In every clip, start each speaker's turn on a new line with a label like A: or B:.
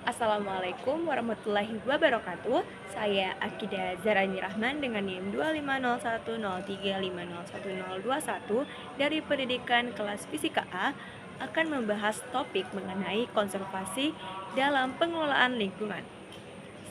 A: Assalamualaikum warahmatullahi wabarakatuh. Saya Akida Zarani Rahman dengan NIM 250103501021 dari Pendidikan Kelas Fisika A akan membahas topik mengenai konservasi dalam pengelolaan lingkungan.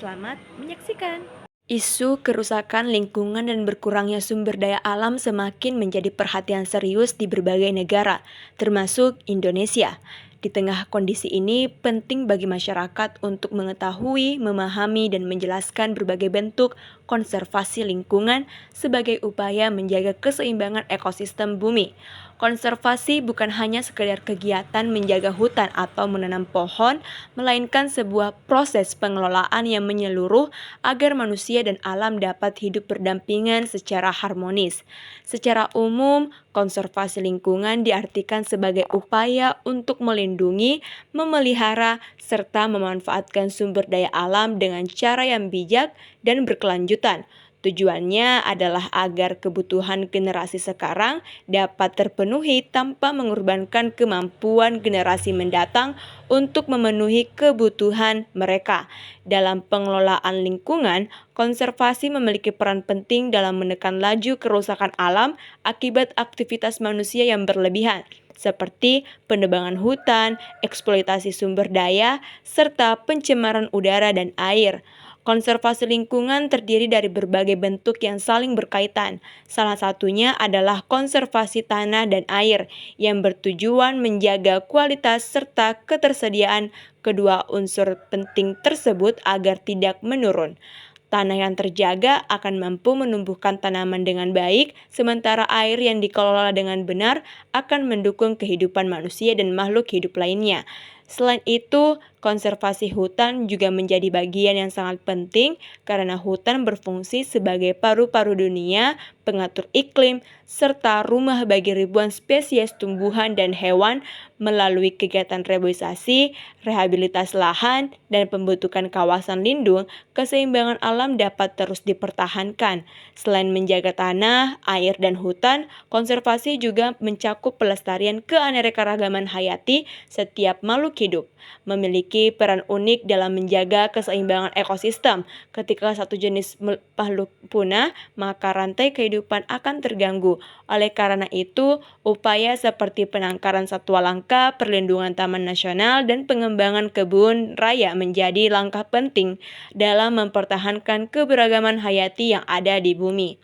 A: Selamat menyaksikan. Isu kerusakan lingkungan dan berkurangnya sumber daya alam semakin menjadi perhatian serius di berbagai negara, termasuk Indonesia. Di tengah kondisi ini, penting bagi masyarakat untuk mengetahui, memahami, dan menjelaskan berbagai bentuk konservasi lingkungan sebagai upaya menjaga keseimbangan ekosistem bumi. Konservasi bukan hanya sekedar kegiatan menjaga hutan atau menanam pohon, melainkan sebuah proses pengelolaan yang menyeluruh agar manusia dan alam dapat hidup berdampingan secara harmonis. Secara umum, konservasi lingkungan diartikan sebagai upaya untuk melindungi, memelihara, serta memanfaatkan sumber daya alam dengan cara yang bijak dan berkelanjutan. Tujuannya adalah agar kebutuhan generasi sekarang dapat terpenuhi tanpa mengorbankan kemampuan generasi mendatang untuk memenuhi kebutuhan mereka. Dalam pengelolaan lingkungan, konservasi memiliki peran penting dalam menekan laju kerusakan alam akibat aktivitas manusia yang berlebihan, seperti penebangan hutan, eksploitasi sumber daya, serta pencemaran udara dan air. Konservasi lingkungan terdiri dari berbagai bentuk yang saling berkaitan. Salah satunya adalah konservasi tanah dan air, yang bertujuan menjaga kualitas serta ketersediaan kedua unsur penting tersebut agar tidak menurun. Tanah yang terjaga akan mampu menumbuhkan tanaman dengan baik, sementara air yang dikelola dengan benar akan mendukung kehidupan manusia dan makhluk hidup lainnya. Selain itu, konservasi hutan juga menjadi bagian yang sangat penting karena hutan berfungsi sebagai paru-paru dunia, pengatur iklim, serta rumah bagi ribuan spesies tumbuhan dan hewan melalui kegiatan reboisasi, rehabilitasi lahan, dan pembentukan kawasan lindung. Keseimbangan alam dapat terus dipertahankan. Selain menjaga tanah, air, dan hutan, konservasi juga mencakup pelestarian keanekaragaman hayati. Setiap makhluk hidup memiliki peran unik dalam menjaga keseimbangan ekosistem. Ketika satu jenis makhluk punah, maka rantai kehidupan akan terganggu. Oleh karena itu, upaya seperti penangkaran satwa langka, perlindungan taman nasional, dan pengembangan kebun raya menjadi langkah penting dalam mempertahankan keberagaman hayati yang ada di bumi.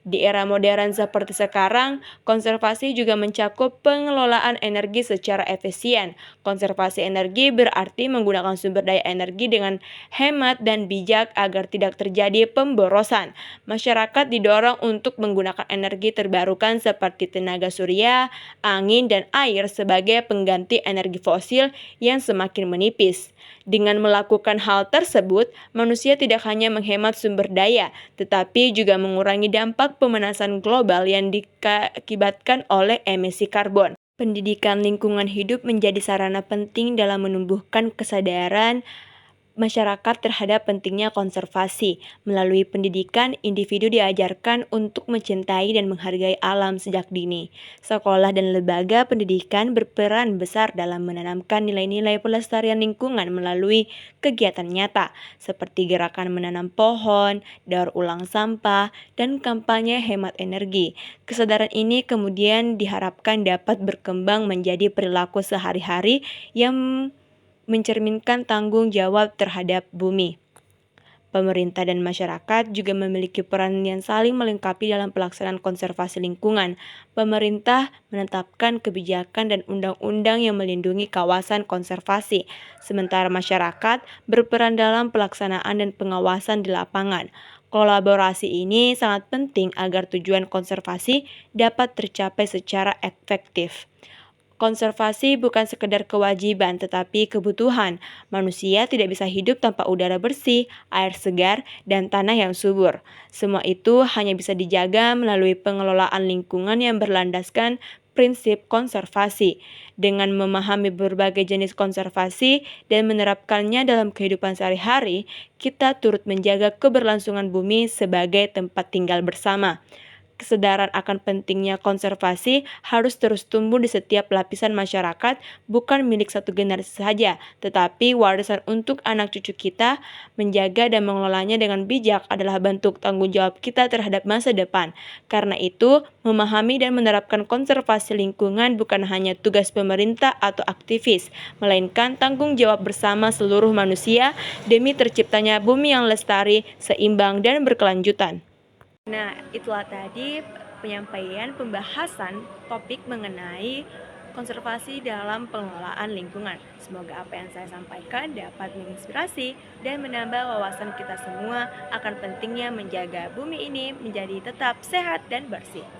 A: Di era modern seperti sekarang, konservasi juga mencakup pengelolaan energi secara efisien. Konservasi energi berarti menggunakan sumber daya energi dengan hemat dan bijak agar tidak terjadi pemborosan. Masyarakat didorong untuk menggunakan energi terbarukan seperti tenaga surya, angin, dan air sebagai pengganti energi fosil yang semakin menipis. Dengan melakukan hal tersebut, manusia tidak hanya menghemat sumber daya, tetapi juga mengurangi dampak pemanasan global yang diakibatkan oleh emisi karbon. Pendidikan lingkungan hidup menjadi sarana penting dalam menumbuhkan kesadaran masyarakat terhadap pentingnya konservasi. Melalui pendidikan, individu diajarkan untuk mencintai dan menghargai alam sejak dini. Sekolah dan lembaga pendidikan berperan besar dalam menanamkan nilai-nilai pelestarian lingkungan melalui kegiatan nyata, seperti gerakan menanam pohon, daur ulang sampah, dan kampanye hemat energi. Kesadaran ini kemudian diharapkan dapat berkembang menjadi perilaku sehari-hari yang mencerminkan tanggung jawab terhadap bumi. Pemerintah dan masyarakat juga memiliki peran yang saling melengkapi dalam pelaksanaan konservasi lingkungan. Pemerintah menetapkan kebijakan dan undang-undang yang melindungi kawasan konservasi, sementara masyarakat berperan dalam pelaksanaan dan pengawasan di lapangan. Kolaborasi ini sangat penting agar tujuan konservasi dapat tercapai secara efektif. Konservasi bukan sekedar kewajiban, tetapi kebutuhan. Manusia tidak bisa hidup tanpa udara bersih, air segar, dan tanah yang subur. Semua itu hanya bisa dijaga melalui pengelolaan lingkungan yang berlandaskan prinsip konservasi. Dengan memahami berbagai jenis konservasi dan menerapkannya dalam kehidupan sehari-hari, kita turut menjaga keberlangsungan bumi sebagai tempat tinggal bersama. Kesadaran akan pentingnya konservasi harus terus tumbuh di setiap lapisan masyarakat, bukan milik satu generasi saja, tetapi warisan untuk anak cucu kita. Menjaga dan mengelolanya dengan bijak adalah bentuk tanggung jawab kita terhadap masa depan. Karena itu, memahami dan menerapkan konservasi lingkungan bukan hanya tugas pemerintah atau aktivis, melainkan tanggung jawab bersama seluruh manusia demi terciptanya bumi yang lestari, seimbang, dan berkelanjutan. Nah, itulah tadi penyampaian pembahasan topik mengenai konservasi dalam pengelolaan lingkungan. Semoga apa yang saya sampaikan dapat menginspirasi dan menambah wawasan kita semua akan pentingnya menjaga bumi ini menjadi tetap sehat dan bersih.